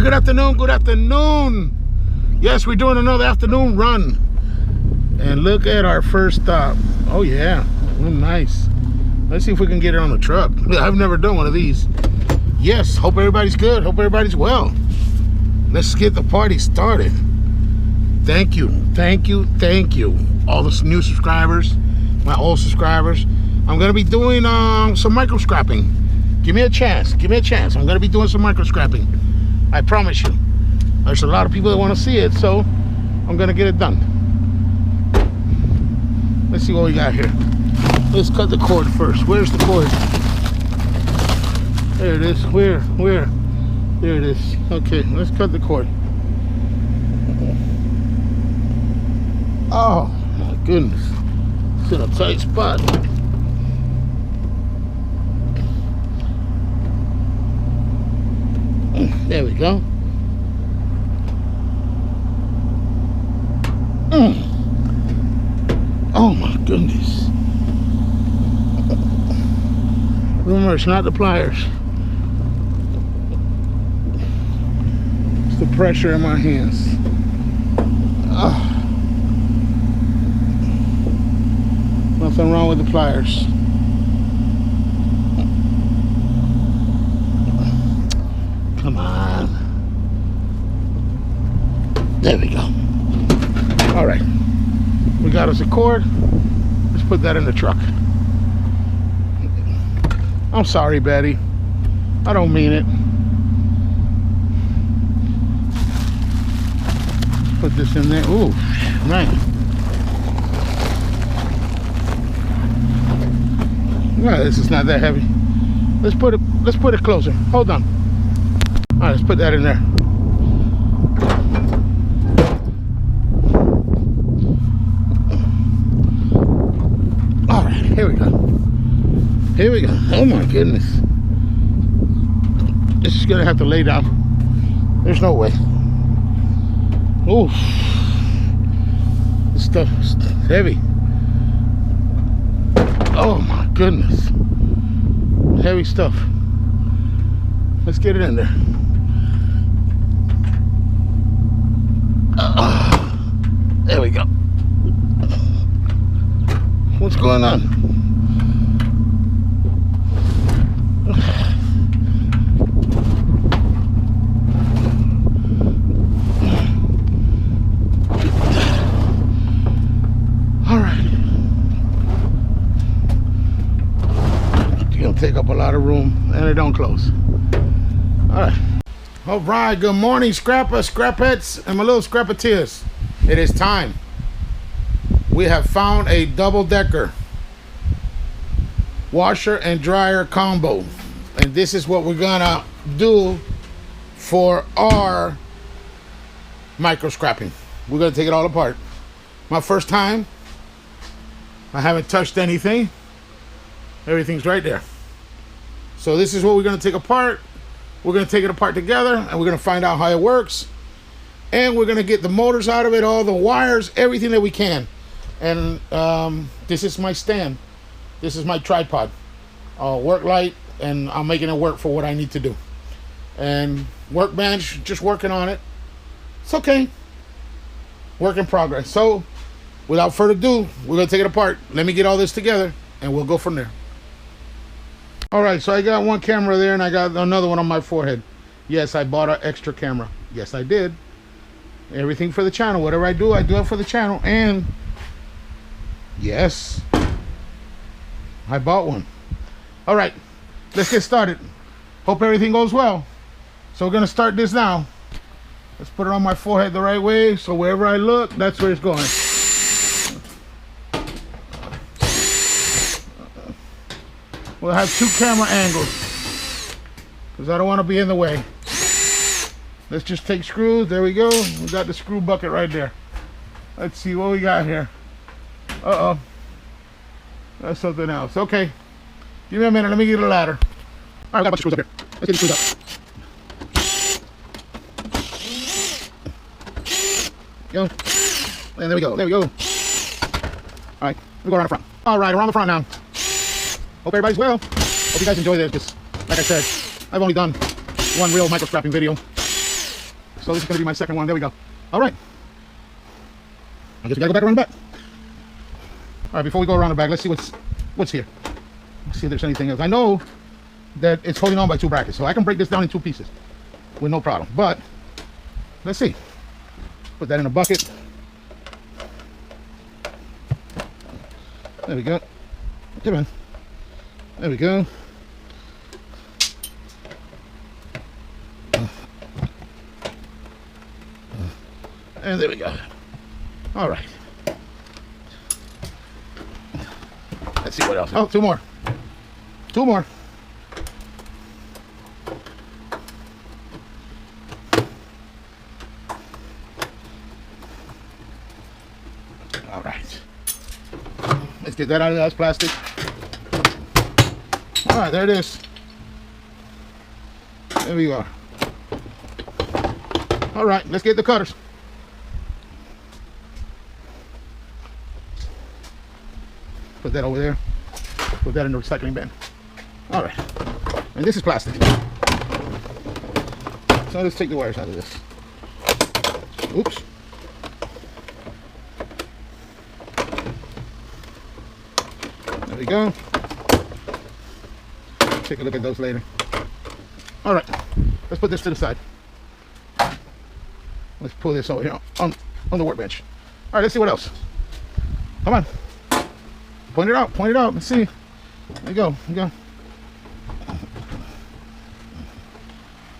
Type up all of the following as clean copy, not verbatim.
Good afternoon, good afternoon. Yes, we're doing another afternoon run. And look at our first stop. Oh yeah, oh, nice. Let's see if we can get it on the truck. I've never done one of these. Yes, hope everybody's good, hope everybody's well. Let's get the party started. Thank you, thank you, thank you. All the new subscribers, my old subscribers. I'm gonna be doing some micro scrapping. Give me a chance, give me a chance. I'm gonna be doing some micro scrapping. I promise you. There's a lot of people that want to see it, so I'm gonna get it done. Let's see what we got here. Let's cut the cord first. Where's the cord? There it is. Where? There it is. Okay, let's cut the cord. Oh my goodness. It's in a tight spot. There we go. Oh my goodness. Remember, it's not the pliers. It's the pressure in my hands. Nothing wrong with the pliers. Come on. There we go. All right. We got us a cord. Let's put that in the truck. I'm sorry, Betty. I don't mean it. Put this in there. Ooh, man. No, this is not that heavy. Let's put it closer. Hold on. All right, let's put that in there. All right, here we go. Here we go. Oh my goodness. This is gonna have to lay down. There's no way. Ooh. This stuff is heavy. Oh my goodness. Heavy stuff. Let's get it in there. There we go. What's going on? All right. It's gonna take up a lot of room, and it don't close. All right. All right. Good morning, scrappers, scrapheads, and my little scrapeteers. It is time. We have found a double-decker washer and dryer combo, and this is what we're gonna do for our micro scrapping. We're gonna take it all apart. My first time. I haven't touched anything. Everything's right there. So this is what we're gonna take apart. We're gonna take it apart together, and we're gonna find out how it works, and we're gonna get the motors out of it, all the wires, everything that we can. And this is my stand. This is my tripod. Work light, and I'm making it work for what I need to do. And workbench, just working on it. It's okay. Work in progress. So, without further ado, we're gonna take it apart. Let me get all this together, and we'll go from there. All right, so I got one camera there, and I got another one on my forehead. Yes, I bought an extra camera. Yes, I did. Everything for the channel. Whatever I do it for the channel. And yes, I bought one. All right, let's get started. Hope everything goes well. So we're gonna start this now. Let's put it on my forehead the right way, so wherever I look, that's where it's going. We'll have two camera angles because I don't want to be in the way. Let's just take screws. There we go. We got the screw bucket right there. Let's see what we got here. Uh-oh. That's something else. Okay. Give me a minute. Let me get a ladder. All right, I got a bunch of screws up here. Let's get these screws up. Go. And there we go. There we go. All right. Let me go around the front. All right, around the front now. Hope everybody's well. Hope you guys enjoy this. Because, like I said, I've only done one real micro scrapping video. So this is going to be my second one. There we go. All right. I guess we got to go back around the back. All right, before we go around the back, let's see what's here. Let's see if there's anything else. I know that it's holding on by 2 brackets, so I can break this down in 2 pieces with no problem. But let's see. Put that in a bucket. There we go. Come on. There we go. And there we go. All right. Let's see what else. Oh, 2 more. 2 more. All right. Let's get that out of that plastic. All right, there it is. There we go. All right, let's get the cutters. Put that over there. Put that in the recycling bin. All right. And this is plastic. So let's take the wires out of this. Oops. There we go. Take a look at those later. All right. Let's put this to the side. Let's pull this over here on the workbench. All right, let's see what else. Come on. Point it out, point it out. Let's see. There you go. There you go.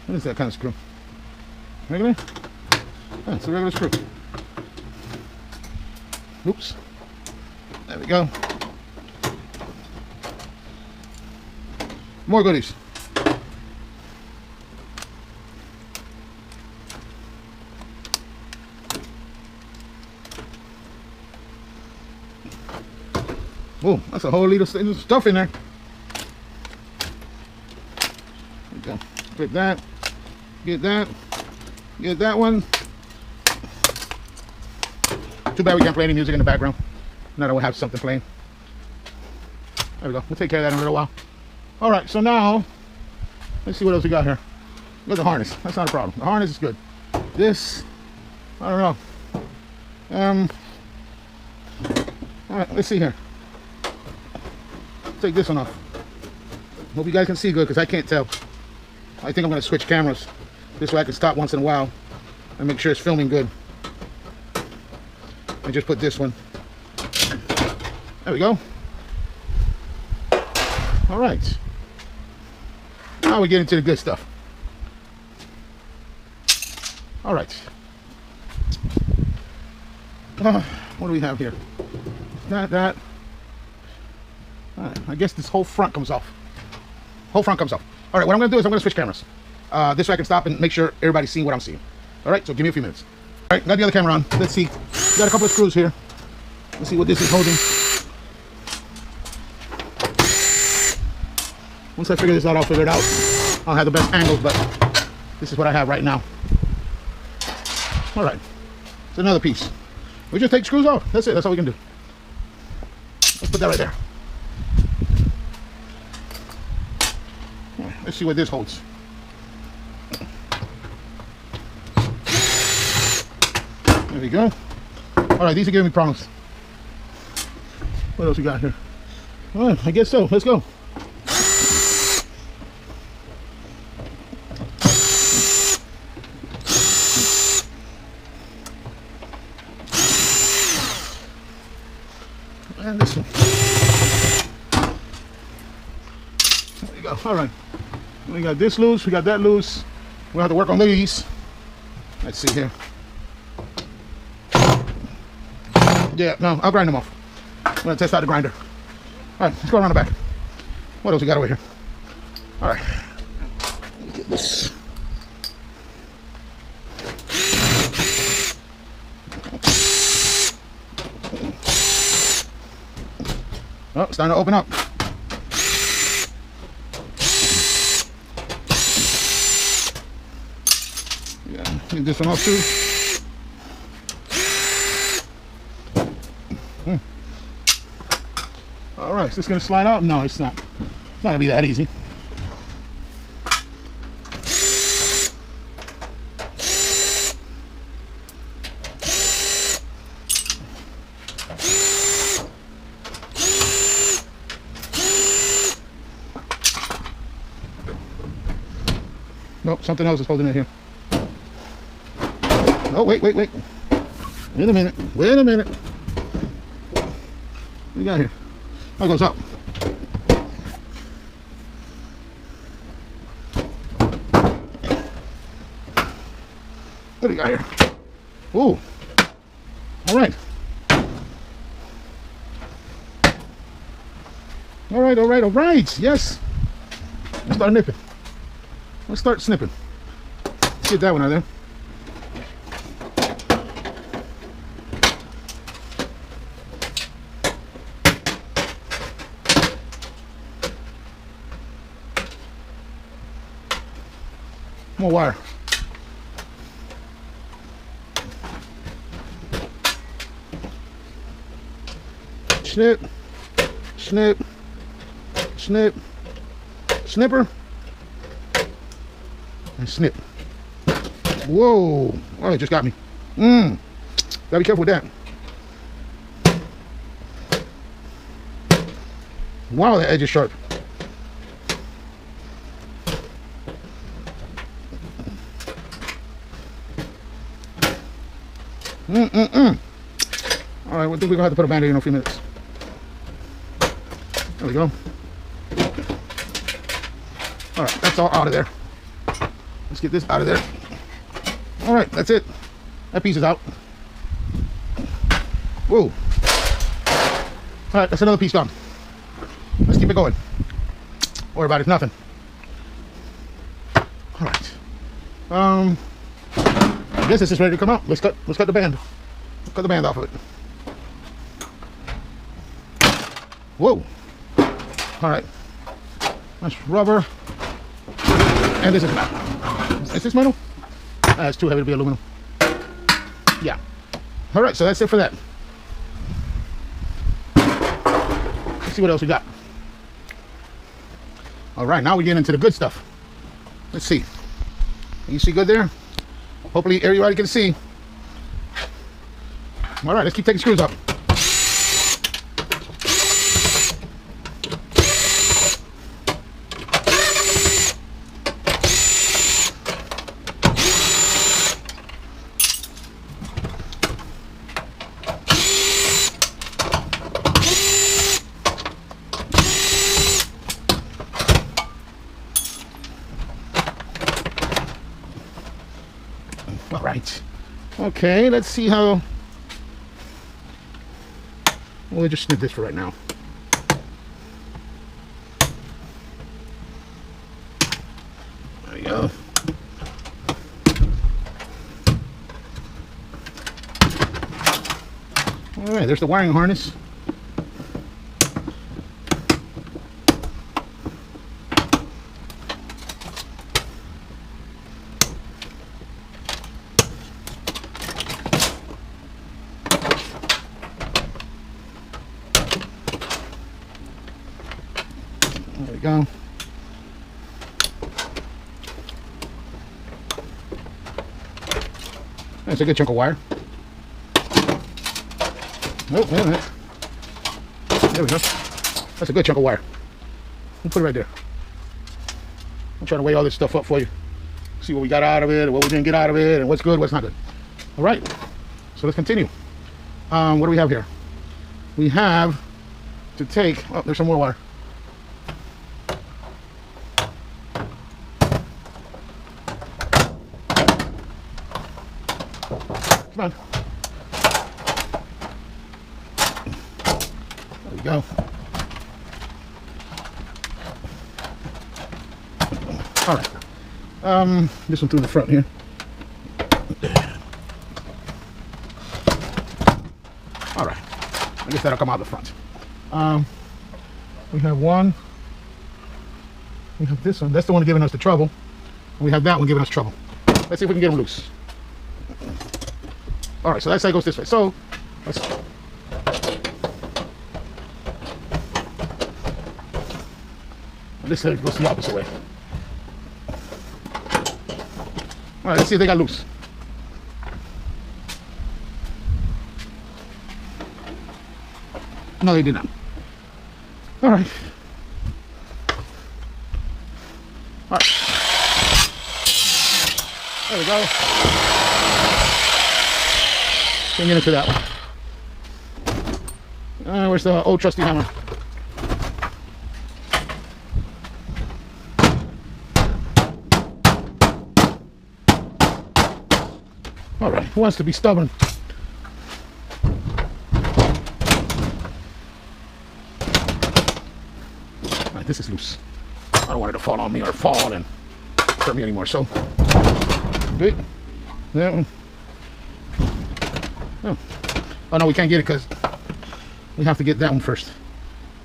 What is that kind of screw? Regular? Yeah, it's a regular screw. Oops. There we go. More goodies. Oh, that's a whole liter of stuff in there. There we go. Get that. Get that. Get that one. Too bad we can't play any music in the background. Now that we'll have something playing. There we go. We'll take care of that in a little while. All right, so now let's see what else we got here. We got the harness. That's not a problem. The harness is good. This, I don't know. All right, let's see here. Take this one off. Hope you guys can see good because I can't tell. I think I'm going to switch cameras. This way I can stop once in a while and make sure it's filming good. And just put this one. There we go. All right. Now we get into the good stuff. All right. What do we have here? That. All right. I guess this whole front comes off. Whole front comes off. All right. What I'm going to do is I'm going to switch cameras. This way I can stop and make sure everybody's seeing what I'm seeing. All right. So give me a few minutes. All right. Got the other camera on. Let's see. Got a couple of screws here. Let's see what this is holding. Once I figure this out, I'll figure it out. I'll have the best angles, but this is what I have right now. All right. It's another piece. We just take screws off. That's it. That's all we can do. Let's put that right there. All right, let's see what this holds. There we go. All right, these are giving me problems. What else we got here? All right, I guess so. Let's go. And this one. There we go. All right. We got this loose. We got that loose. We'll have to work on these. Let's see here. Yeah, no, I'll grind them off. I'm going to test out the grinder. All right, let's go around the back. What else we got over here? All right. Let me get this. Oh, it's starting to open up. Yeah, get this one off too. All right, is this going to slide out? No, it's not. It's not going to be that easy. Nope, something else is holding it here. Oh, wait. Wait a minute. Wait a minute. What do you got here? Oh, it goes up. What do you got here? Ooh. All right. All right. Yes. Let's start nipping. Let's start snipping. Let's get that one out of there. More wire. Snip, snip, snip, snipper, and snip. Whoa! Oh, it just got me. Gotta be careful with that. Wow, that edge is sharp. All right, I think we're gonna have to put a band-aid in a few minutes. There we go. All right, that's all out of there. Let's get this out of there. All right, that's it. That piece is out. Whoa. All right, that's another piece gone. Let's keep it going. Don't worry about it, nothing. All right. I guess this is ready to come out. Let's cut the band. Cut the band off of it. Whoa. All right. That's rubber. And this is metal. Is this metal? It's too heavy to be aluminum. Yeah. All right, so that's it for that. Let's see what else we got. All right, now we get into the good stuff. Let's see. You see good there? Hopefully everybody can see. All right, let's keep taking screws up. All right. Okay, let's see how. We'll just snip this for right now. There we go. All right, there's the wiring harness. There we go. That's a good chunk of wire. Oh, wait a minute. There we go. That's a good chunk of wire. We'll put it right there. I'm trying to weigh all this stuff up for you. See what we got out of it, or what we didn't get out of it, and what's good, what's not good. All right. So let's continue. What do we have here? We have to take. Oh, there's some more wire. Come on. There we go. All right. This one through the front here. All right. I guess that'll come out the front. We have one. We have this one. That's the one giving us the trouble. And we have that one giving us trouble. Let's see if we can get them loose. All right, so that side goes this way. So, let's. This side goes the opposite way. All right, let's see if they got loose. No, they did not. All right. All right. There we go. Can't get into that one. Where's the old trusty hammer? All right, who wants to be stubborn? All right, this is loose. I don't want it to fall on me or fall and hurt me anymore. So, good. That one. Oh no, we can't get it because we have to get that one first.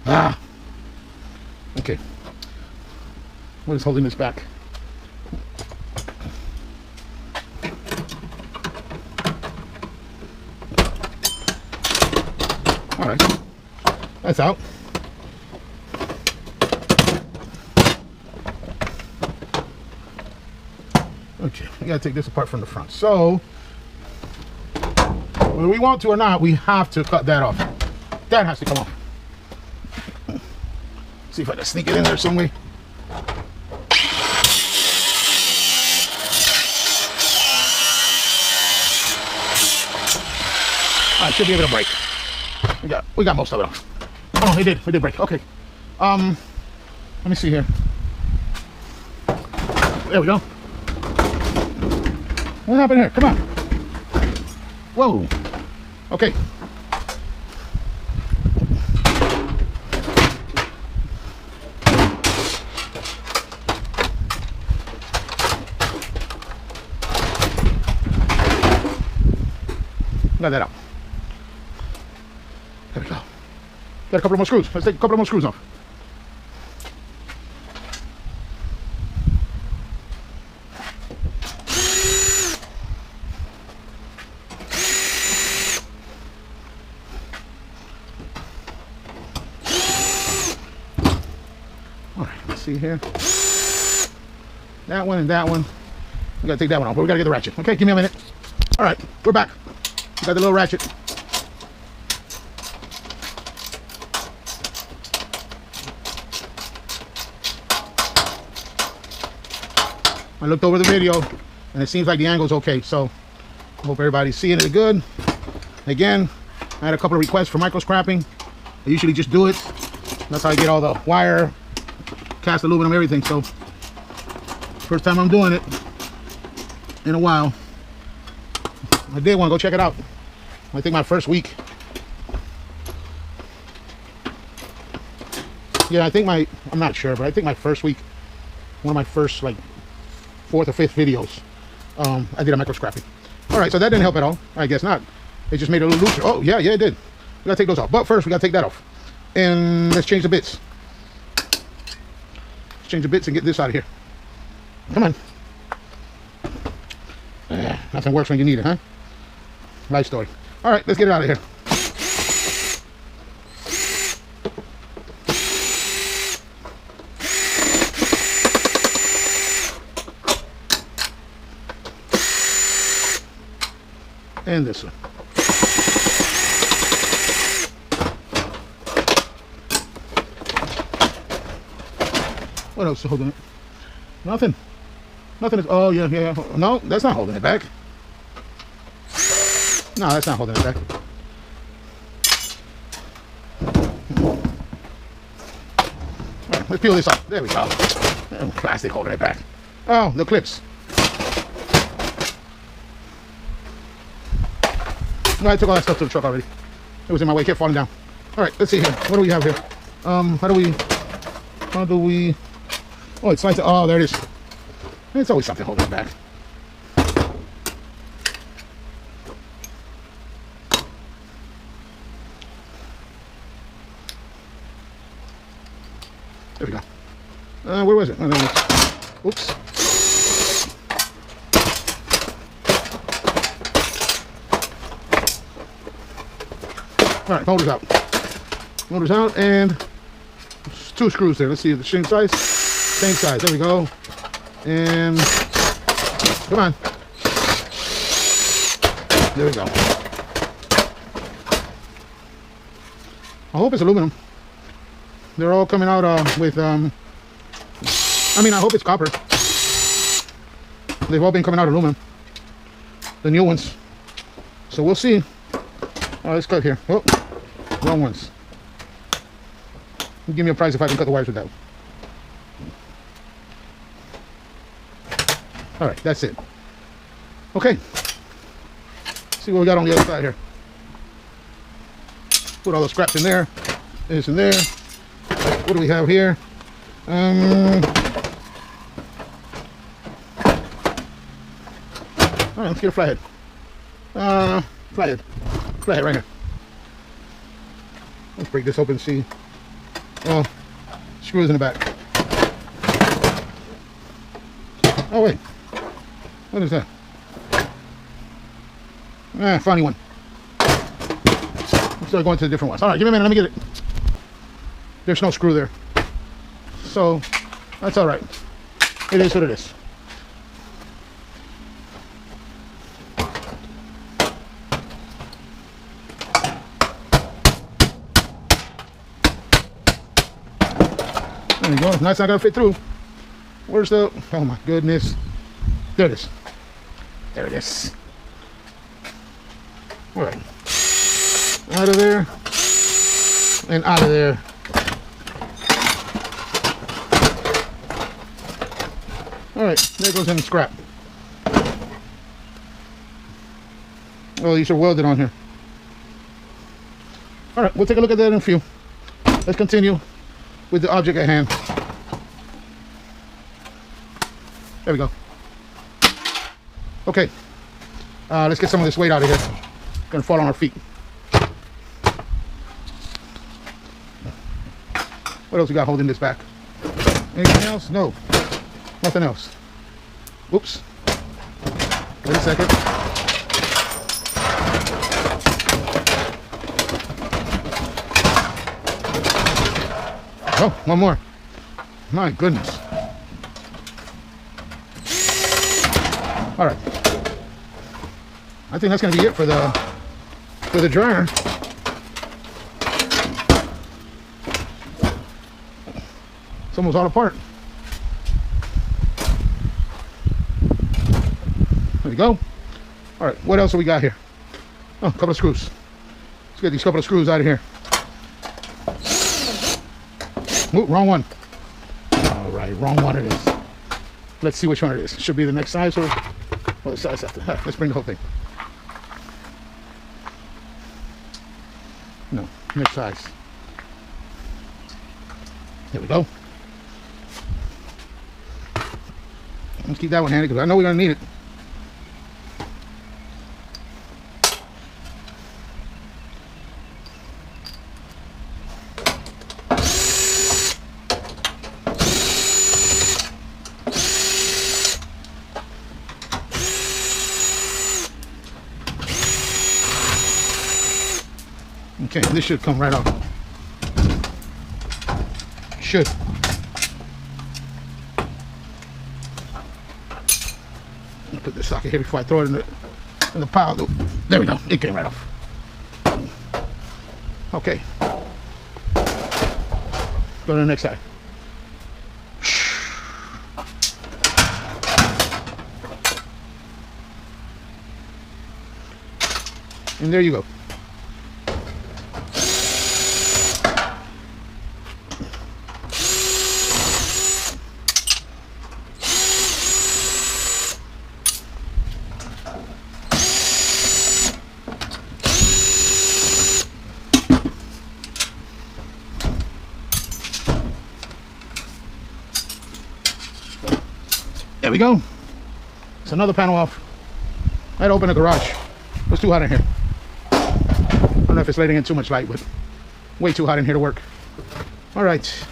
Ah. Okay. What is holding this back? All right, that's out. Okay, we gotta take this apart from the front. So, whether we want to or not, we have to cut that off. That has to come off. See if I can sneak it in there some way. I should be able to break. We got most of it off. Oh, it did break. Okay. Let me see here. There we go. What happened here? Come on. Whoa. Okay. Got that out. There we go. Got a couple more screws. Let's take a couple more screws off. All right, let's see here. That one and that one. We gotta take that one off, but we gotta get the ratchet. Okay, give me a minute. All right, we're back. We got the little ratchet. I looked over the video and it seems like the angle's okay, so I hope everybody's seeing it good. Again, I had a couple of requests for micro scrapping. I usually just do it. That's how I get all the wire, cast aluminum, everything. So first time I'm doing it in a while. I did want to go check it out. I think my first week. Yeah, I think I'm not sure, but I think my first week, one of my first like 4th or 5th videos, I did a micro scrapping. All right, so that didn't help at all. I guess not. It just made it a little looser. Oh yeah, it did. We gotta take those off. But first we gotta take that off. And let's change the bits. Let's change the bits and get this out of here. Come on. Nothing works when you need it, huh? Life story. All right, let's get it out of here. And this one. What else is holding it? Nothing. Nothing is. Oh yeah. No, that's not holding it back. No, that's not holding it back. All right, let's peel this off. There we go. Plastic holding it back. Oh, the clips. No, I took all that stuff to the truck already. It was in my way. It kept falling down. All right, let's see here. What do we have here? How do we? Oh, it's nice. Oh, there it is. It's always something holding it back. There we go. Where was it? Oh, there it is. Oops. All right, motor's out. Motor's out, and 2 screws there. Let's see the same size. Same size. There we go. And come on. There we go. I hope it's aluminum. They're all coming out with, I mean, I hope it's copper. They've all been coming out aluminum. The new ones. So we'll see. Oh, let's cut here. Oh, wrong ones. Give me a price if I can cut the wires with that. All right, that's it. Okay. See what we got on the other side here. Put all the scraps in there. This in there. What do we have here? All right, let's get a flathead. Flathead right here. Let's break this open and see. Oh, screws in the back. Oh wait, what is that? Funny one. Let's start going to the different ones. All right, give me a minute, let me get it. There's no screw there. So, that's all right. It is what it is. There you go. That's not gonna fit through. Where's the? Oh my goodness! There it is. There it is. All right. Out of there and out of there. All right. There goes any scrap. Oh, these are welded on here. All right. We'll take a look at that in a few. Let's continue with the object at hand. There we go. Okay. Let's get some of this weight out of here. Gonna fall on our feet. What else we got holding this back? Anything else? No. Nothing else. Oops. Wait a second. Oh, one more. My goodness. All right. I think that's going to be it for the dryer. It's almost all apart. There we go. All right. What else do we got here? Oh, a couple of screws. Let's get these couple of screws out of here. Ooh, wrong one. All right, wrong one it is. Let's see which one it is. Should be the next size or the size after. Let's bring the whole thing. No, next size. There we go. Let's keep that one handy because I know we're gonna need it. Okay, this should come right off. Should. I'll put this socket here before I throw it in the pile. There we go. It came right off. Okay. Go to the next side. And there you go. There we go. It's another panel off. I had to open the garage. It was too hot in here. I don't know if it's letting in too much light, but way too hot in here to work. All right.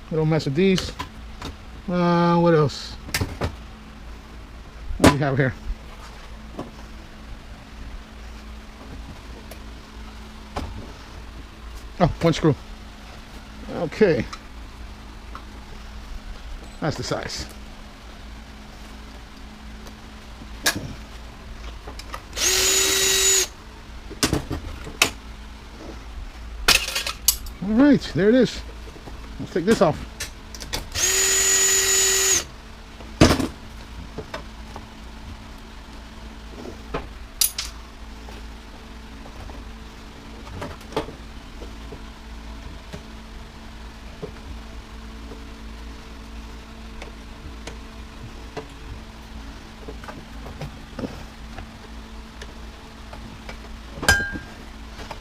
Little mess with these. What else? What do we have here? Oh, one screw. Okay. That's the size. All right, there it is. Let's take this off.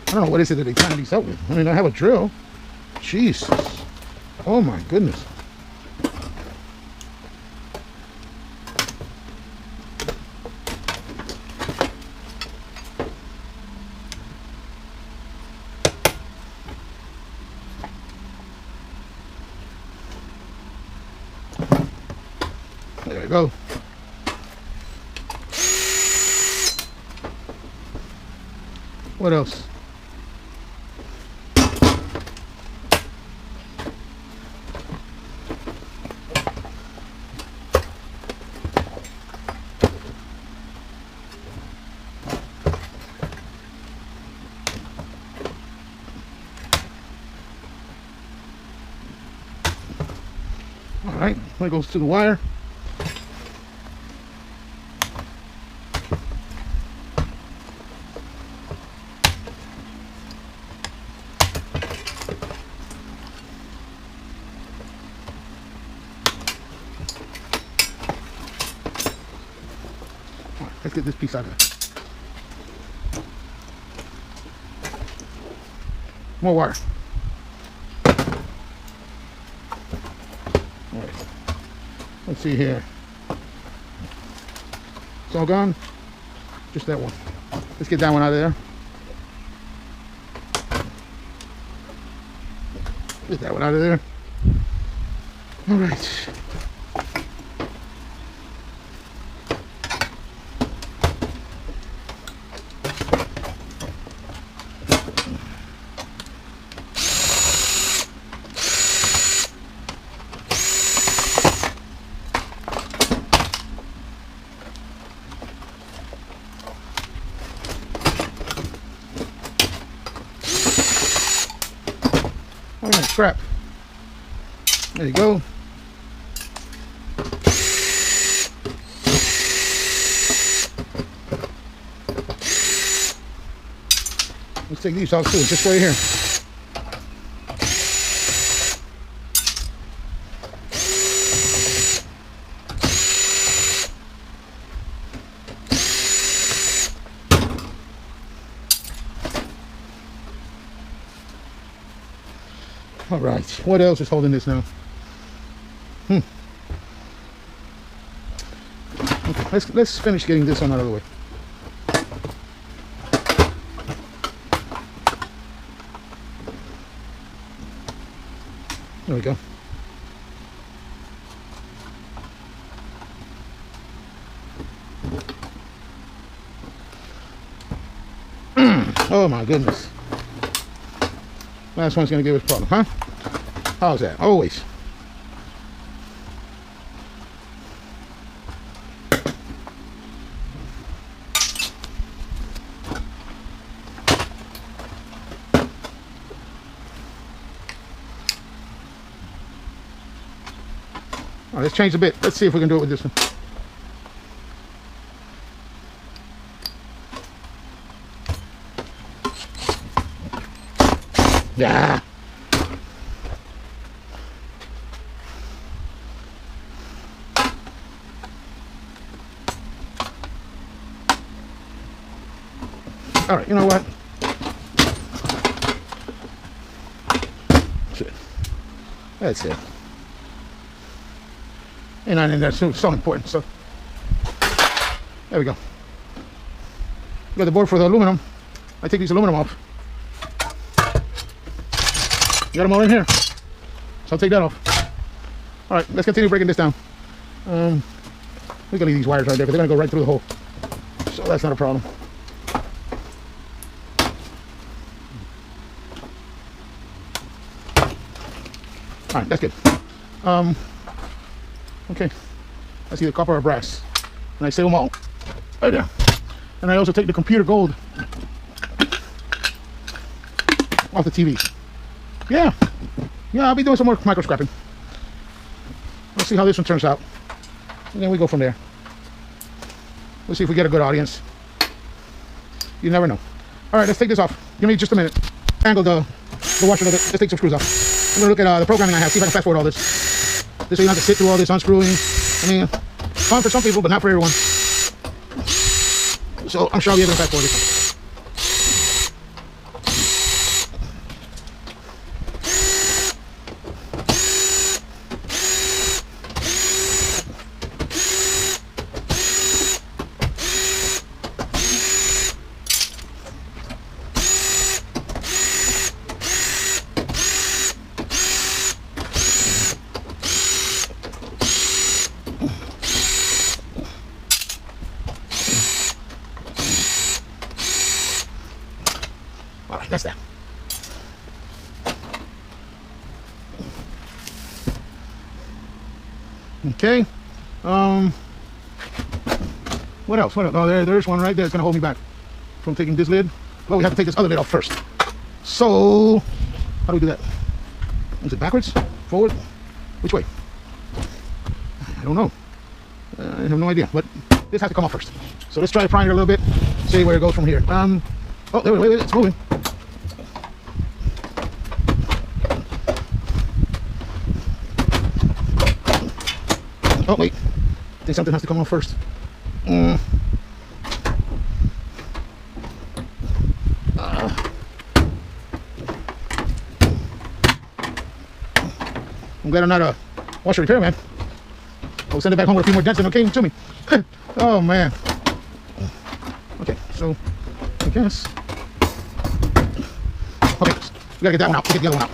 I don't know what is it that they time these out with. I mean, I have a drill. Jesus. Oh my goodness. There we go. What else? All right, that goes to the wire. All right, let's get this piece out of there. More wire. All right. Let's see here. It's all gone. Just that one. Let's get that one out of there. Get that one out of there. All right. All right, scrap. There you go. Let's take these out too, just right here. All right, what else is holding this now? Okay, let's finish getting this one out of the way. There we go. Oh my goodness. Last one's gonna give us a problem, huh? How's that? Always. All right, let's change a bit. Let's see if we can do it with this one. Yeah. All right, you know what? That's it. That's it. And I think that's so important. So there we go. Got the board for the aluminum. I take these aluminum off. Got them all in here, so I'll take that off. All right, let's continue breaking this down. We can leave these wires right there because they're gonna go right through the hole, so that's not a problem. All right, that's good. Okay, that's either copper or brass, and I save them all right there. And I also take the computer gold off the TV. yeah, I'll be doing some more micro scrapping. Let's see how this one turns out, and then we go from there. Let's see if we get a good audience. You never know. All right, let's take this off. Give me just a minute. Angle the washer a little bit. Let's take some screws off. I'm gonna look at the programming I have. See if I can fast forward all this. This way you don't have to sit through all this unscrewing. I mean, fun for some people, but not for everyone. So I'm sure I'll be able to fast forward this. All right, that's that. Okay. What else? Oh, there's one right there. It's gonna hold me back from taking this lid. Well, we have to take this other lid off first. So, how do we do that? Is it backwards? Forward? Which way? I don't know. I have no idea. But this has to come off first. So let's try prying it a little bit. See where it goes from here. Oh, wait, it's moving. Oh, wait. I think something has to come off first. I'm glad I'm not a washer repair man. I'll send it back home with a few more dents than it came to me. Oh, man. Okay, so I guess. Okay, we gotta get that one out. Get the other one out.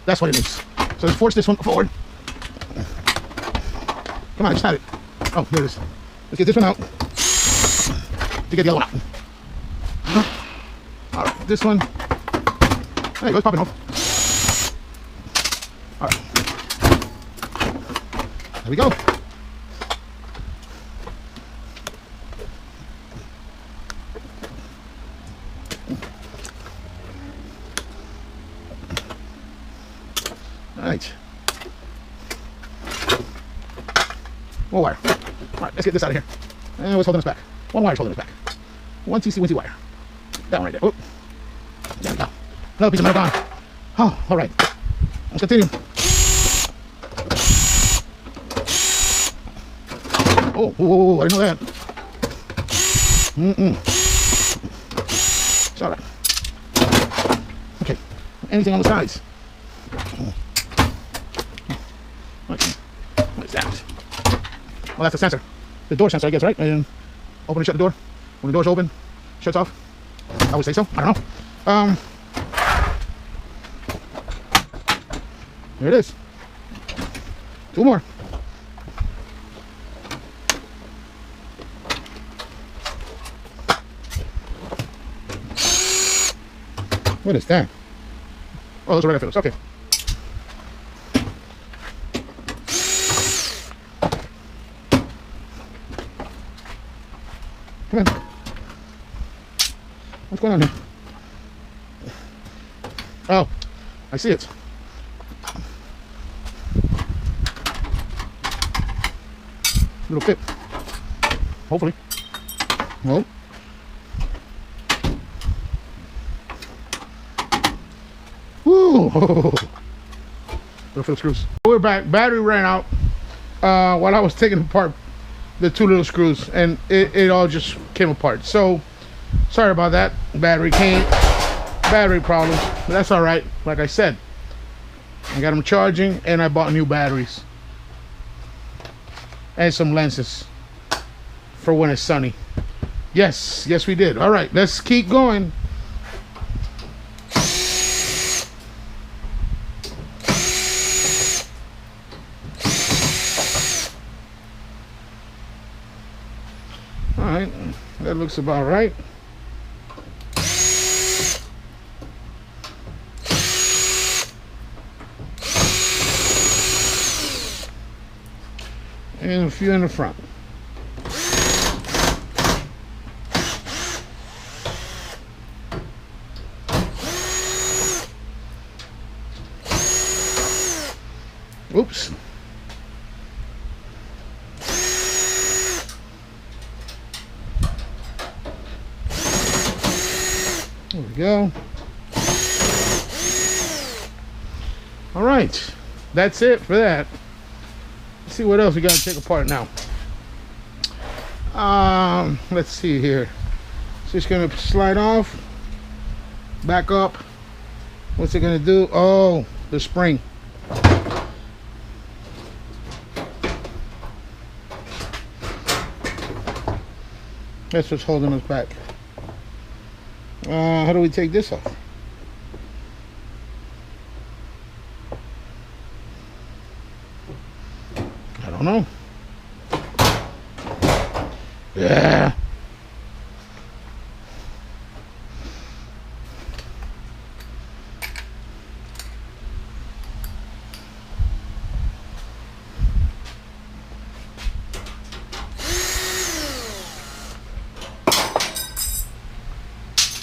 That's what it is. So let's force this one forward. Come on, I just had it. Oh, there it is. Let's get this one out to get the other one out. All right, this one. There you go, it's popping off. All right. There we go. All right. One wire. All right, let's get this out of here. And what's holding us back? One wire's holding us back. One TC wire. That one right there. Oh, there we go. Another piece of metal gone. Oh, all right. Let's continue. Oh, I didn't know that. It's all right. Okay. Anything on the sides? What is that? Well, that's the sensor. The door sensor, I guess, right? And open and shut the door. When the door's open, shuts off. I would say so. I don't know. There it is. Two more. What is that? Oh, those are regular Phillips. Okay. Come on. What's going on here? Oh, I see it. Little clip. Hopefully. Well. Woo! Little Phillips screws. We're back. Battery ran out while I was taking apart the two little screws, and it all just came apart. So sorry about that. Battery problems, but that's all right. Like I said, I got them charging, and I bought new batteries and some lenses for when it's sunny. Yes, we did. All right, let's keep going. All right, that looks about right. And a few in the front. Oops. There we go. All right, that's it for that. Let's see what else we got to take apart now. Let's see here. It's just gonna slide off, back up. What's it gonna do? Oh, the spring. That's what's holding us back. How do we take this off? I don't know. Yeah.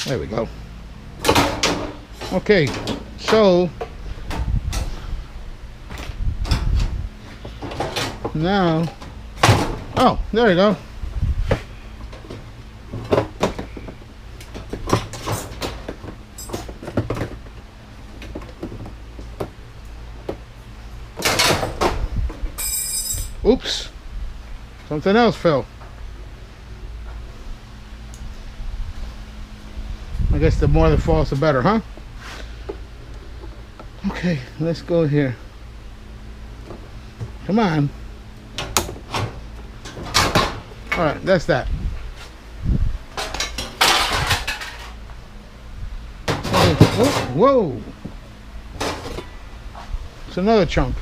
There we go. Okay, so now, oh, there you go. Oops, something else fell. I guess the more that falls, the better, huh? Okay, let's go here. Come on. All right, that's that. Whoa. It's another chunk.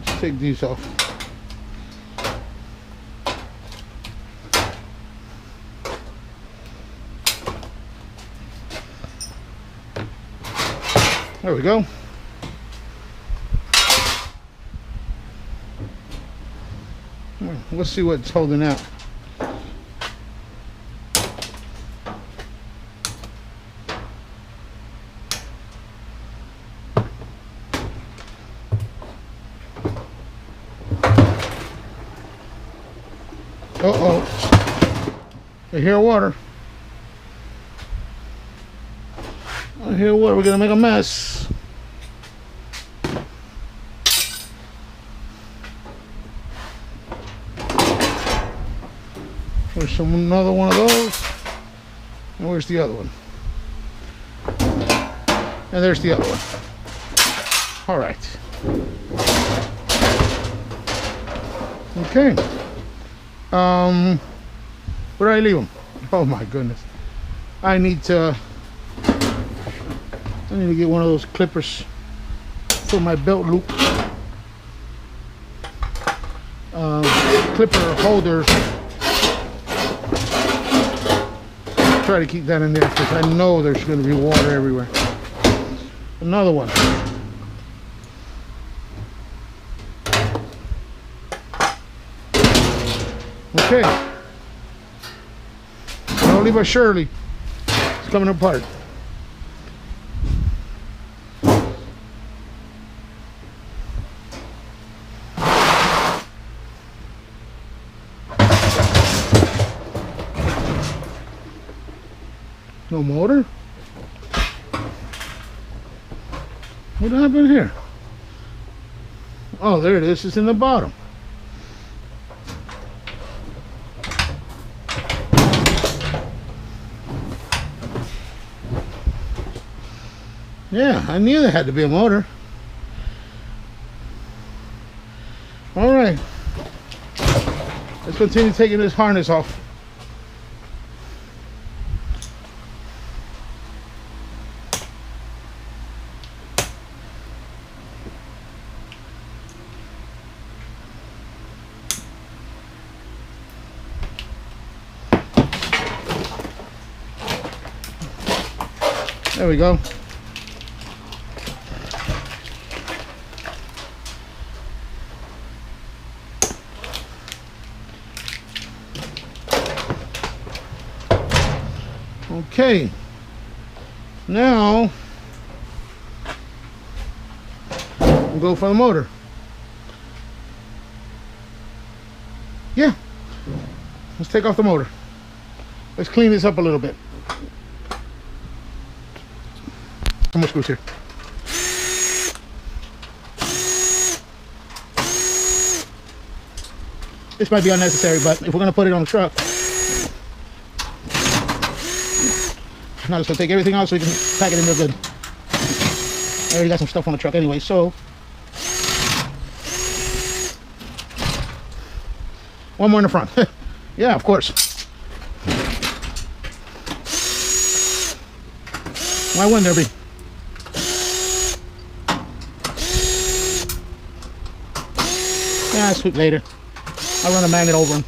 Let's take these off. There we go. Let's see what's holding out. Uh-oh. I hear water. I hear water. We're gonna make a mess. There's another one of those. And where's the other one? And there's the other one. All right. Okay. Where did I leave them? Oh my goodness. I need to get one of those clippers for my belt loop. Clipper holders. Try to keep that in there because I know there's going to be water everywhere. Another one. Okay. Slowly but surely, it's coming apart. No motor? What happened here? Oh, there it is. It's in the bottom. Yeah, I knew there had to be a motor. All right. Let's continue taking this harness off. There we go. Okay. Now We'll go for the motor. Yeah. Let's take off the motor. Let's clean this up a little bit. How much screws here? This might be unnecessary, but if we're gonna put it on the truck, now let's go take everything out so we can pack it in real good. I already got some stuff on the truck anyway, so one more in the front. Yeah, of course. Why wouldn't there be? Yeah, sweep later. I'll run a magnet over them.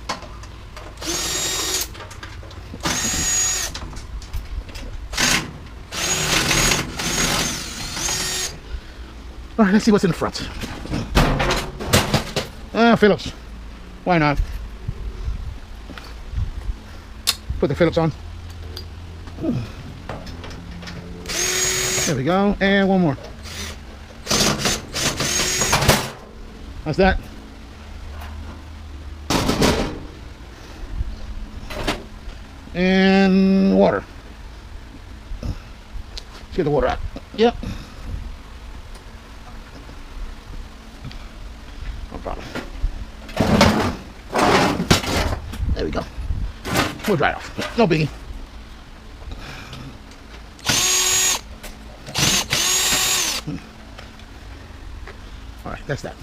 All right, let's see what's in the front. Phillips. Why not? Put the Phillips on. There we go. And one more. That's that. And water. Let's get the water out. Yep. No problem. There we go. We'll dry it off. No biggie. All right, that's that.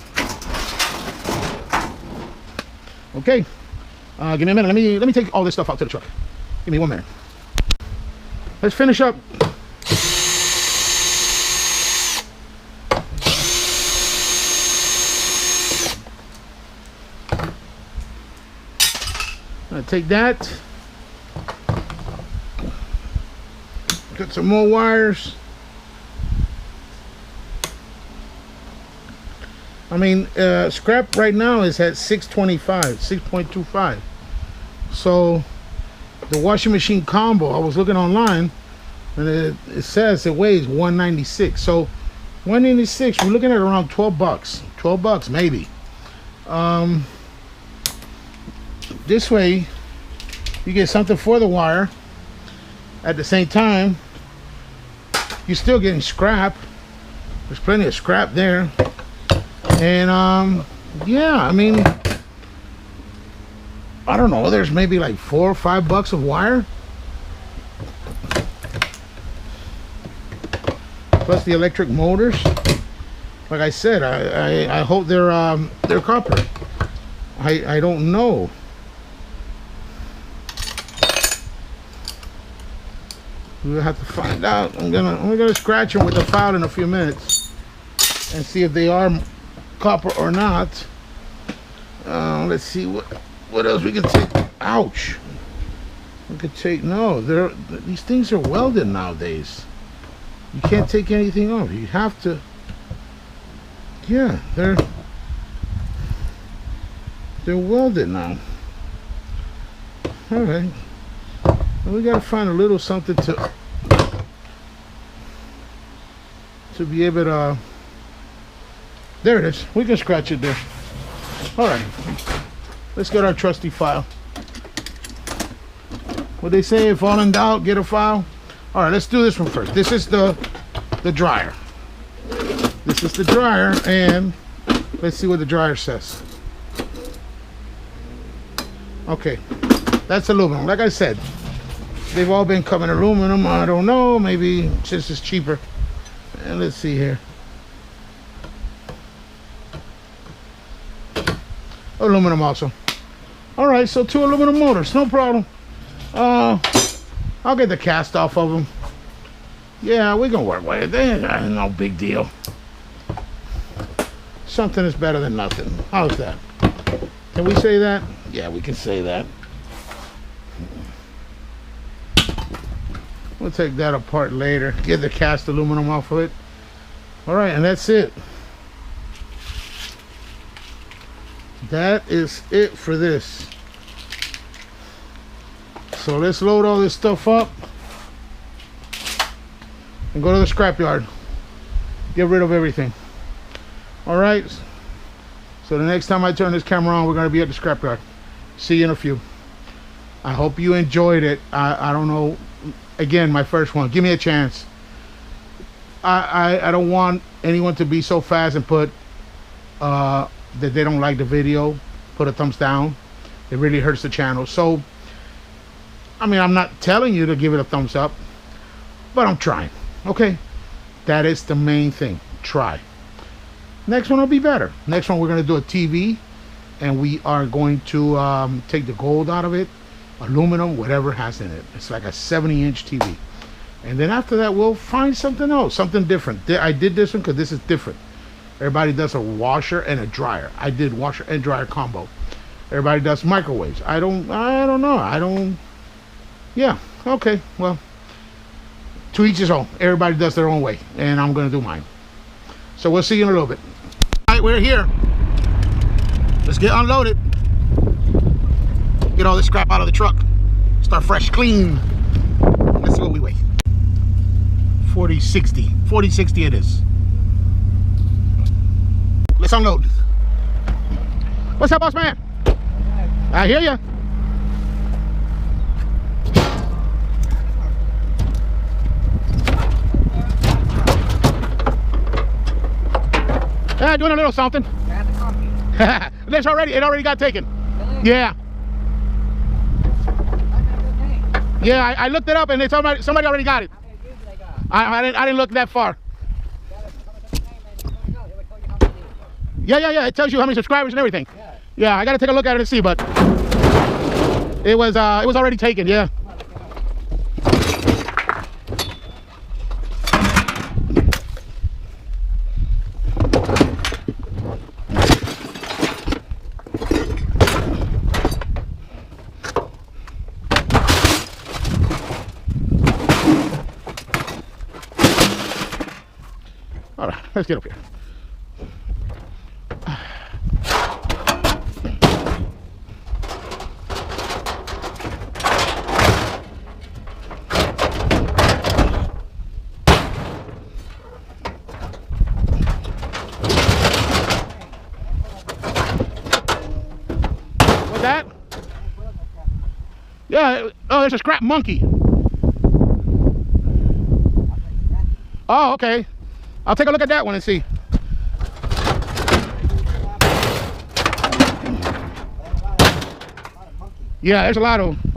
Okay. Give me a minute. Let me take all this stuff out to the truck. Give me 1 minute. Let's finish up. I'm gonna take that. Get some more wires. I mean, scrap right now is at 625, 6.25. So the washing machine combo, I was looking online, and it says it weighs 196. So 196, we're looking at around 12 bucks. 12 bucks maybe. This way, you get something for the wire. At the same time, you're still getting scrap. There's plenty of scrap there. And yeah, I mean, I don't know, there's maybe like 4 or 5 bucks of wire, plus the electric motors. Like I said, I hope they're copper. I don't know. We'll have to find out. I'm gonna scratch them with the file in a few minutes and see if they are copper or not. Let's see what else we can take. Ouch. We could take, no, these things are welded nowadays. You can't take anything off. You have to, yeah, they're welded now. All right. Well, we gotta find a little something to be able to, there it is. We can scratch it there. All right. Let's get our trusty file. What they say, if all in doubt, get a file. All right, let's do this one first. This is the dryer. This is the dryer, and let's see what the dryer says. Okay, that's aluminum. Like I said, they've all been coming aluminum. I don't know, maybe since it's cheaper. And let's see here. Aluminum also. All right, so 2 aluminum motors, no problem. I'll get the cast off of them. Yeah, we can work with it. No big deal. Something is better than nothing. How's that? Can we say that? Yeah, we can say that. We'll take that apart later. Get the cast aluminum off of it. All right, and that's it. That is it for this. So let's load all this stuff up and go to the scrapyard. Get rid of everything. All right. So the next time I turn this camera on, we're going to be at the scrapyard. See you in a few. I hope you enjoyed it. I don't know. Again, my first one. Give me a chance. I don't want anyone to be so fast and put that they don't like the video. Put a thumbs down. It really hurts the channel. So, I mean, I'm not telling you to give it a thumbs up, but I'm trying. Okay? That is the main thing. Try. Next one will be better. Next one, we're going to do a TV, and we are going to take the gold out of it, aluminum, whatever it has in it. It's like a 70-inch TV. And then after that, we'll find something else, something different. I did this one because this is different. Everybody does a washer and a dryer. I did washer and dryer combo. Everybody does microwaves. I don't know. Yeah, okay, well, to each his own. Everybody does their own way, and I'm going to do mine. So we'll see you in a little bit. All right, we're here. Let's get unloaded. Get all this scrap out of the truck. Start fresh, clean. Let's see what we weigh. 4060. 4060 it is. Let's unload. What's up, boss man? I hear ya. Doing a little something. It already got taken. Really? Yeah. Yeah, I looked it up and somebody already got it. I didn't look that far. Yeah. It tells you how many subscribers and everything. Yeah, I gotta take a look at it and see, but it was already taken. Yeah. All right, let's get up here. What's that? Yeah, oh, there's a scrap monkey. Oh, okay. I'll take a look at that one and see. Yeah, there's a lot of them.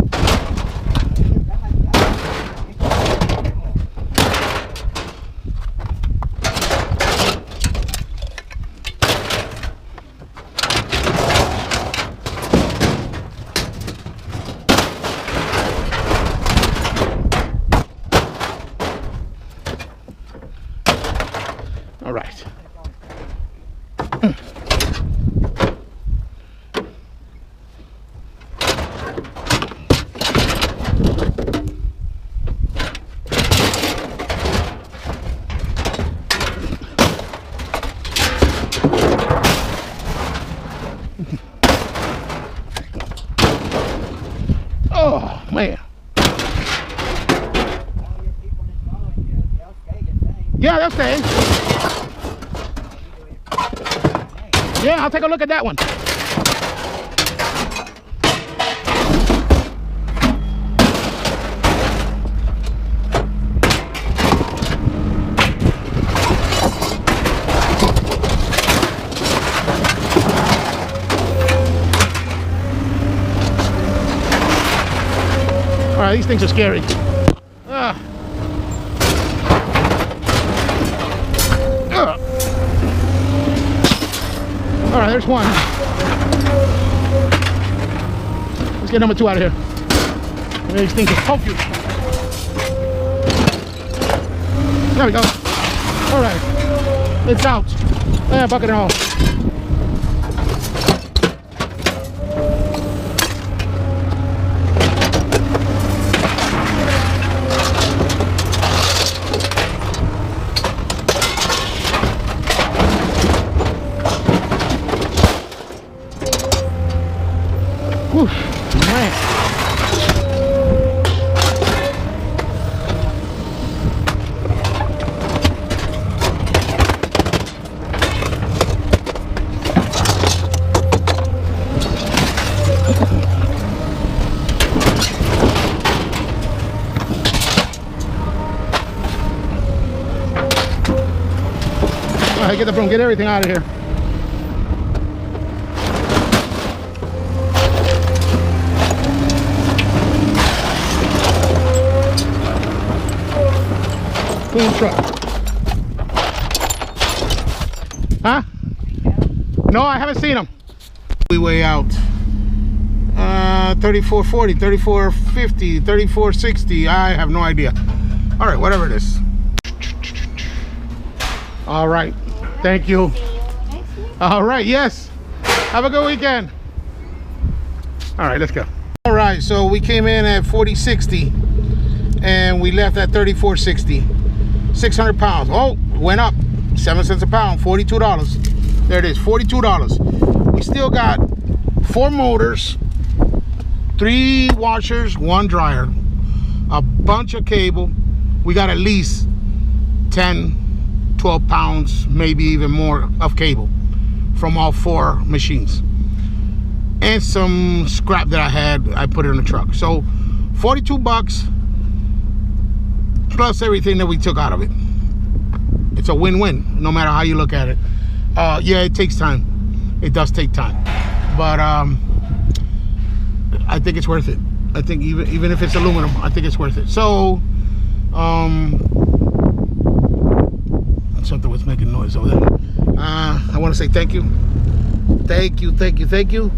All right. Oh, man. Yeah, they'll stay. Yeah, I'll take a look at that one. All right, these things are scary. All right, there's one. Let's get number 2 out of here. These things are poking. There we go. All right, it's out. Yeah, bucket and all. Whew, man. ahead, get the broom, get everything out of here. Clean truck. Huh? No, I haven't seen them. We weigh out 3440, 3450, 3460. I have no idea. All right, whatever it is. All right, thank you. All right, yes. Have a good weekend. All right, let's go. All right, so we came in at 4060 and we left at 3460. 600 pounds. Oh, went up 7 cents a pound, $42. There it is, $42. We still got 4 motors, 3 washers, 1 dryer, a bunch of cable. We got at least 10, 12 pounds, maybe even more of cable from all 4 machines. And some scrap that I had, I put it in the truck. So 42 bucks plus everything that we took out of it. It's a win-win, no matter how you look at it. Yeah, it takes time. It does take time. But I think it's worth it. I think even if it's aluminum, I think it's worth it. So, something was making noise over there. I want to say thank you. Thank you.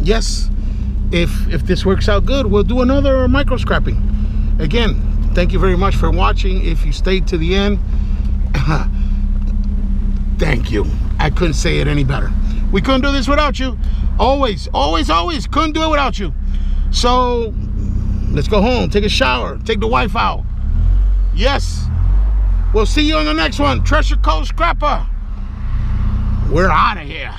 Yes, if this works out good, we'll do another micro scrapping. Again, thank you very much for watching. If you stayed to the end, thank you. I couldn't say it any better. We couldn't do this without you. Always couldn't do it without you. So let's go home, take a shower, take the wife out. Yes, we'll see you on the next one. Treasure Coast Scrapper. We're out of here.